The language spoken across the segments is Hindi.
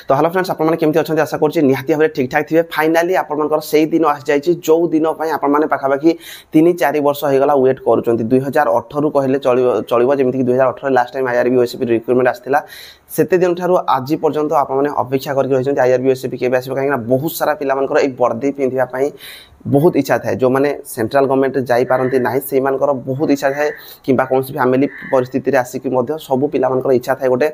तो हेलो फ्रेंड्स आपण माने केमती अछंती आशा करछि निहाती भाबरे ठीक ठाक थिबे। फाइनली आपण मानकर सेही दिन आस जायछि जो दिन पय आपण माने पाखा पाखी 3-4 वर्ष हो गला वेट करूछंती। 2018 कहले चलिबो जेमति कि 2018 last time IRB OSP recruitment आस्थिला सेते दिन ठारू आज पर्यंत आपण माने अपेक्षा करके रहिछंती आईआरबी ओएसपी केबे आसीबो काहेना बहुत सारा पिला मानकर ए वर्दी पिंधिया पय बहुत इच्छा थाए जो माने सेंट्रल गवर्नमेंट जाई पारंती नाही सेही मानकर बहुत इच्छा थाए किबा कोनसी फैमिली परिस्थिति रे आसी कि मध्य सब पिला मानकर इच्छा थाए गोटे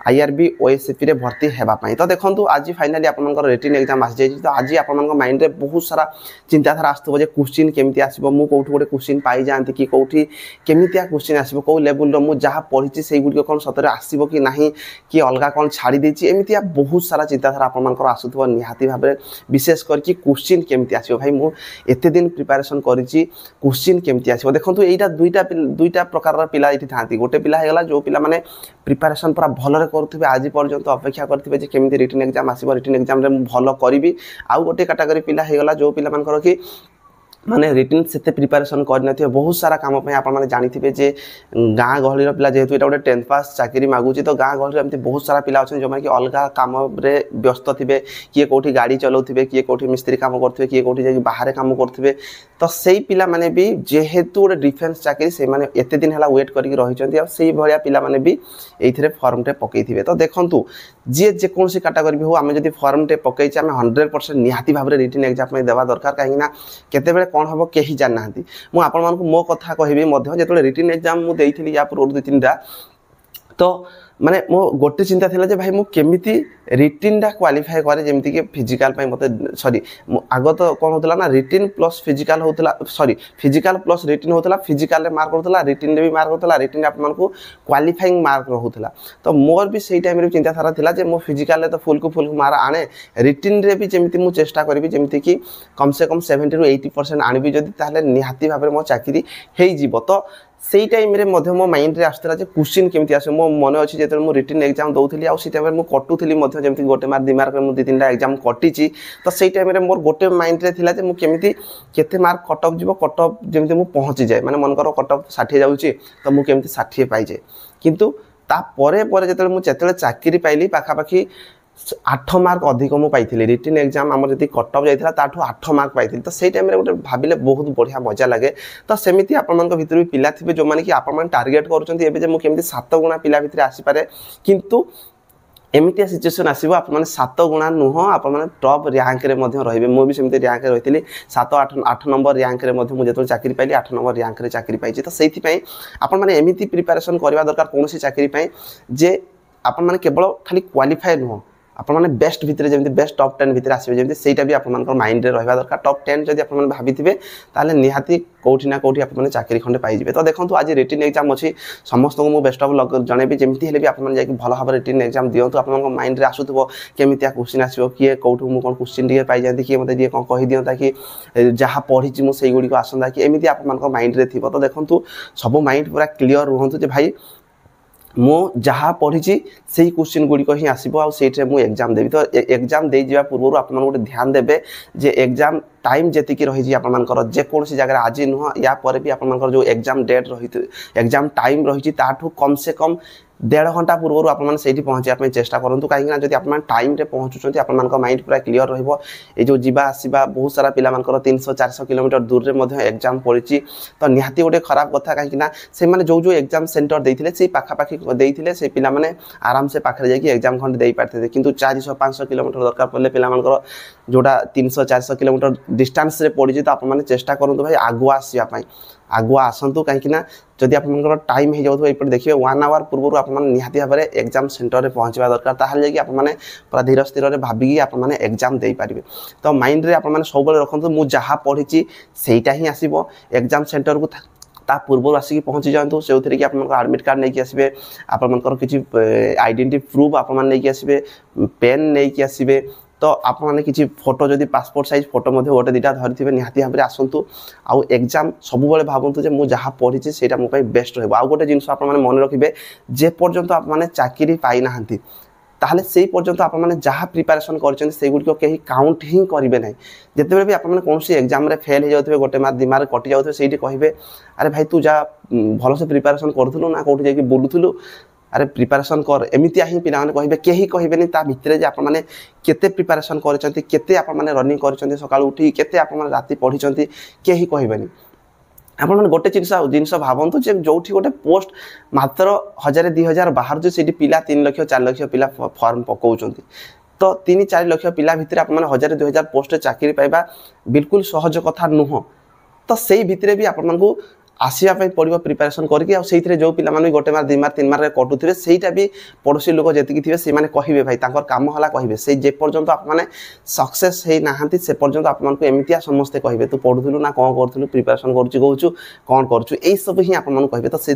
आईआरबी ओएसपी रे भर्ती हेबा पई। तो देखंतु आज फाइनली आपण मानकर रिटन एग्जाम आसी जाई। तो आज आपण मानकर माइंड रे बहुत सारा चिंताधारा आस्तबो जे क्वेश्चन केमिति आसीबो मु कोठु गोटे क्वेश्चन पाई जानती कि कोठी केमितिया क्वेश्चन आसीबो को लेवल रो मु जहा पढिछि सेही गुडी कोन सतरे आसीबो कि नाही कि अलगा कोन छाडी देछि एमितिया बहुत सारा चिंताधारा आपण मानकर आसुथबो निहाती भाबरे विशेष करके क्वेश्चन केमिति आसीबो भाई मु एते दिन प्रिपरेशन करिछि क्वेश्चन केमिति आसीबो। देखंतु एटा दुईटा प्रकार रा पिला इति थांती गोटे पिला हेगला जो पिला माने प्रिपरेशन पूरा भलरे करथबे आज पर्यंत अपेक्षा करथबे जे केमिति रिटन एग्जाम आसीबो रिटन एग्जाम रे मु भलो करिवि। आउ गोटे कैटेगरी पिला हेगला जो पिला मानकर कि माने रिटन सेते प्रिपरेशन करनथिबे बहुत सारा काम पय आपण माने जानिथिबे जे गां गहली रो पिला जेहेतु एटा गोटे 10th पास चाकरी मागुची तो गां गहली एमती बहुत सारा पिला अछन जो माने कि अलगा काम रे व्यस्त थिबे किए कोठी गाड़ी चलाउथिबे किए कोठी मिस्त्री काम करथिबे किए कोठी जाई बाहर काम करथिबे। तो सेही पिला माने भी जेहेतु गोटे डिफेंस चाकरी से माने एते दिन हला वेट करके रहिचंती आ सेही भलिया पिला माने भी एथिरे फॉर्म टे पकेइथिबे। तो देखंतु जे कोनसी कैटेगरी भी हो आमे जदी फॉर्म टे पकेइछि आमे 100% निहाती भाबरे रिटन एग्जाम में देवा दरकार काहेना केते बेले कौन हम कहीं जान ना मु आपण मान मो कथा कहबी जो रिटन एग्जाम मु देइथिली या पूर्व 2-3टा तो माने मो गोटे चिंता थिला जे भाई मु केमिति रिटन दा क्वालिफाई करे जेमति के फिजिकल पय मते सॉरी आगो तो कोन होतला ना रिटन प्लस फिजिकल होतला सॉरी फिजिकल प्लस रिटन होतला फिजिकल रे मार्क होतला रिटन रे भी मार्क होतला रिटन आपण को क्वालिफाइंग मार्क होतला। तो मोर भी सेही टाइम रे चिंता थारा थिला जे मो फिजिकल रे तो फुल को फुल मार आने रिटन रे भी जेमति मु चेष्टा करबी जेमति कि कम से कम 70 ରୁ 80% आनिबी जदी ताले निहाती भाबरे मो चाकरी हेई जीवो। तो सेही टाइम रे मध्य मो माइंड रे आस्तला जे क्वेश्चन केमति आसे मो मन अछि जेते मो रिटन एग्जाम दउथिली आ सी टाइम रे मो कटुथिली मध्य जेमति गोटे मार्क 2 मार्क रे मो 2-3टा एग्जाम कटिची। तो सेही टाइम रे मोर गोटे माइंड रे थिला जे मो केमति केते मार्क कट ऑफ जीवो कट ऑफ जेमति मो पहुंची जाय माने मन करो कट ऑफ 60 जाउची तो मो केमति 60 पाई जाय। किंतु ता परे परे जेते मो चेतले चाकरी पाइली पाखा पाखी 8 मार्क अधिक मु पाइथिली रिटन एग्जाम हमर जति कट ऑफ जाइथिला ताठो 8 मार्क पाइथिली। तो सेही टाइम रे गोटे भाबिले बहुत बढ़िया मजा लागे। तो सेमिति आपण मानक भितर भी पिला थिबे जो माने कि आपण मान टार्गेट करूचंती एबे जे मु केमति 7 गुणा पिला भितर आसी पारे किंतु एमितिया सिचुएशन आसीबो आपण माने 7 गुणा नुह आपण माने टॉप रैंक रे मध्ये रहिबे। मु भी सेमिति रैंक रे रहिथिली 7-8 नंबर रैंक रे मध्ये मु जेतो चाकरी पाइली 8 नंबर रैंक रे चाकरी पाइछि। तो सेहि पई आपण माने एमिति प्रिपरेशन करबा दरकार कोनोसी चाकरी पई जे आपण माने केवल खाली क्वालिफाई नुह आपण माने बेस्ट भितर जेमति बेस्ट टॉप 10 भितर आसीबे जेमति सेटा भी आपण मानकर माइंड रे रहबा दरकार। टॉप 10 जदी आपण माने भाबिथिबे ताले निहाती कोठी ना कोठी आपण माने चाकरी खंडे पाई जिवे। तो देखंतु आज रिटन एग्जाम अछि समस्त को मु बेस्ट ऑफ लक जणेबी जेमति हेले भी आपण माने जाकी भलो भाबरे रिटन एग्जाम दियंतु आपण मानकर माइंड रे आसुथबो केमितिया क्वेश्चन आसीबो किए कोठु मु कोन क्वेश्चन दिए पाई जानती किए मते दिए कोन कहि दियंता कि जहा पढिछि मु सेही गुडी को आसंदा कि एमिति आपण मानकर माइंड रे थिबो। तो देखंतु सब माइंड पूरा क्लियर रहंतु जे भाई मो जहा पढिछि सेही क्वेश्चन गुडी को ही आसीबो आ सेठे मु एग्जाम देबी। तो एग्जाम दे जिवा पूर्व आपण माने गोटे ध्यान देबे जे एग्जाम टाइम जेति की रही जी आपण मानकर जे कोनसी जगह आज नुह या पर भी आपण मानकर जो एग्जाम डेट रही एग्जाम टाइम रही ताठू कम से कम 1.5 घंटा पूर्व आपण माने सेठी पहुंचिया पे चेष्टा करंतु काहे ना जदी आपण टाइम रे पहुंचुचंती आपण मानकर माइंड पूरा क्लियर रहइबो। ए जो जीवा आसीबा बहुत सारा पिला मानकर 300-400 किलोमीटर दूर रे मध्ये एग्जाम पड़िची तो निहाती गोटे खराब कथा काहे ना से माने जो एग्जाम सेंटर देइथिले से पाखा पाखी देइथिले से पिला माने आराम से पाखरे जाई कि एग्जाम खंड देई पारथे किंतु 400-500 किलोमीटर दरकार पड़ले पिला मानकर जोटा 300-400 किलोमीटर डिस्टेंस रे पड़िची। तो आपण माने चेष्टा करंतु भाई आगुआ आसीबा पई आगुआ आसंतु कहीं ना जदि आपनकर टाइम हो जाउथबो एपट देखिबे 1 आवर पूर्व आप निहाती भाबरे एग्जाम सेंटर रे पहुंचबा दरकार ताहाले जे कि आप माने पूरा धीर स्थिर रे भाबिकी आप माने एग्जाम देई पारिबे। तो माइंड रे आप माने सब बेले रखंतु मु जहा पढिछि सेहीटा ही आसीबो एग्जाम सेंटर को ता पूर्व आसिक पहुंची जातु से कि आप एडमिट कार्ड नहीं आसबे आपनकर किछि आइडेंटिटी प्रूफ आप माने नहीं आसबे पेन नहीं आसबे। तो आप माने किछि फोटो जदी पासपोर्ट साइज फोटो मध्ये गोटे दिटा धरिथिबे निहाती भाबरे आसंतु आउ एग्जाम सब बेले भाबंतु जे मु जहा पढिछि सेटा मो पई बेस्ट रहबो। आउ गोटे जिंस आप माने मन रखिबे जे पर्यंत आप माने चाकरी पाई नाहंती ताहले सेही पर्यंत आप माने जहा प्रिपरेशन करछन सेही गुडी को केही काउंट ही करिवे नै। जते बेले भी आप माने कोनसी एग्जाम रे फेल हो जाउथबे गोटे मार्क 2 मार्क कटि जाउथबे सेही कहबे अरे भाई तू जा भलो से प्रिपरेशन करथुलु ना कोठी जाकी बोलुथुलु अरे प्रिपरेशन कर एमितिया ही पिला माने कहिबे केही कहिबेनी ता भितरे जे आपण माने केते प्रिपरेशन करचंती केते आपण माने रनिंग करचंती सकाळ उठी केते आपण माने राती पढिचंती केही कहिबेनी आपण माने गोटे जिनस भावंतु जे जोठी गोटे पोस्ट मात्र 1000-2000 बाहर जो सेठी पिला 3 लाख 4 लाख पिला फॉर्म पकाउचंती तो 3-4 लाख पिला भितर आपण माने 1000-2000 पोस्ट चाकरी पाइबा बिल्कुल सहज कथा नुह तो सेही भितरे भी आपण मानकू आसिया पड़ो प्रिपरेशन करके से जो पिला माने गोटे मार 2 मार 3 मार कटुथे सेटा भी पड़ोसी लोक जी थे से कहे भाई कम है कहे से जे पर्यंत आपने सक्सेस है नहांती से पर्यंत आपको एमतिया समस्ते कहे तू पढ़ुलु ना कौन करूँ प्रिपरेशन करूँ कौन करूँ यही सब ही आपको कहे तो से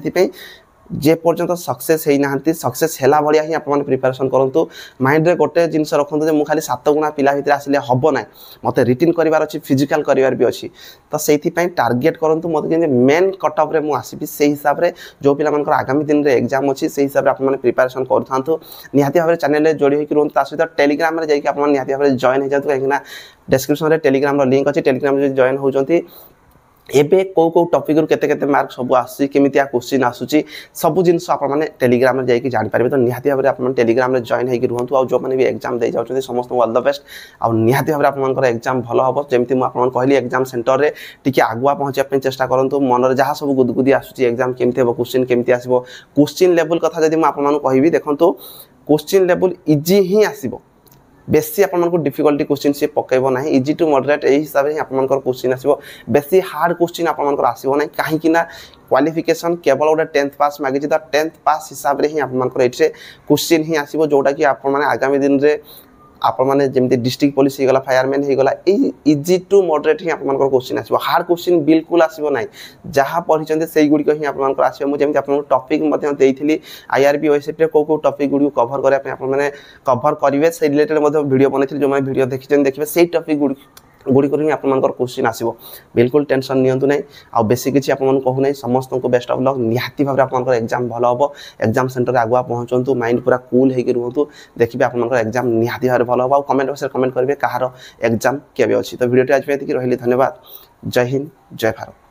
जे पर्यंत सक्सेस है नहांती सक्सेस हैला भलिया ही आपन प्रिपरेशन करंतु माइंड रे गोटे जिंस रखंतु जे मु खाली 7 गुणा पिला भितर आसिले हबो ना मते रिटिन करिवार अछि फिजिकल करिवार भी अछि तो सेथि पई टारगेट करंतु मते जे मेन कट ऑफ रे मु आसीबी से हिसाब रे जो पिला मानकर आगामी दिन रे एग्जाम अछि से हिसाब रे आपन प्रिपरेशन करथांतु निहाती भाबरे चैनल रे जोडी होई कि रहंतु तासि टेलीग्राम रे जाई कि आपन निहाती भाबरे जॉइन हो जातु काहेकि ना डिस्क्रिप्शन रे टेलीग्राम रो लिंक अछि टेलीग्राम रे जॉइन हो जंती एबे को टॉपिक रु केते मार्क सब आसी केमितिया क्वेश्चन आसुची सब जिंस आप माने टेलीग्राम रे जाई कि जानि पारबे तो निहाती भाबरे आप टेलीग्राम रे जॉइन होई कि रहंतु आ जो माने भी एग्जाम दे जाउछथि समस्त ऑल द बेस्ट आ निहाती भाबरे आप मानकर एग्जाम भलो हबो जेमति मु आपन कहली एग्जाम सेंटर रे टिके आगुआ पहुंचे पे चेष्टा करंतु मन रे जहा सब गुदगुदी आसुची एग्जाम केमिति हबो क्वेश्चन केमिति आसीबो क्वेश्चन लेवल कथा जदि मु आपन मानु कहबी देखंतु क्वेश्चन लेवल इजी ही आसीबो बेसी आपन को डिफिकल्टी क्वेश्चन से पकेबो नाही इजी टू मॉडरेट एही हिसाब रे आपन को क्वेश्चन आसीबो बेसी हार्ड क्वेश्चन आपन को आसीबो नाही काहे कि ना क्वालिफिकेशन केवल ओडा 10th पास मागे जे 10th पास हिसाब रे ही आपन को एठे क्वेश्चन ही आसीबो जोटा कि आपन माने आगामी दिन रे आप माने जेमति डिस्ट्रिक्ट पुलिस हे गला फायरमैन हे गला इजी टू मॉडरेट ही आपन को क्वेश्चन आसीबो हार्ड क्वेश्चन बिल्कुल आसीबो नाही जहा पढिचंते सेही गुडी को ही आपन को आसीबो मु जेमति आपन को टॉपिक मध्ये देइथिली आईआरबी वेबसाइट रे को टॉपिक गुडी को कवर करे आपन माने कवर करिवे से रिलेटेड मध्ये वीडियो बनैथिली जो माने वीडियो देखिचन देखिबे सेही टॉपिक गुडी करी आपन मानकर क्वेश्चन आसीबो बिल्कुल टेंशन नियंतु नै आ बेसी किछि आपन मन कहू नै समस्त को बेस्ट ऑफ लक निहाती भाबरे आपन मानकर एग्जाम भलो हबो एग्जाम सेंटर रे आगुआ पहुंचंतु माइंड पूरा कूल हे कि रहंतु देखिबे आपन मानकर एग्जाम निहाती भाबरे भलो हबो आ कमेंट बॉक्स रे कमेंट करबे कहारो एग्जाम केबे अछि तो वीडियो आज पे एति कि रहिली धन्यवाद जय हिंद जय भारत।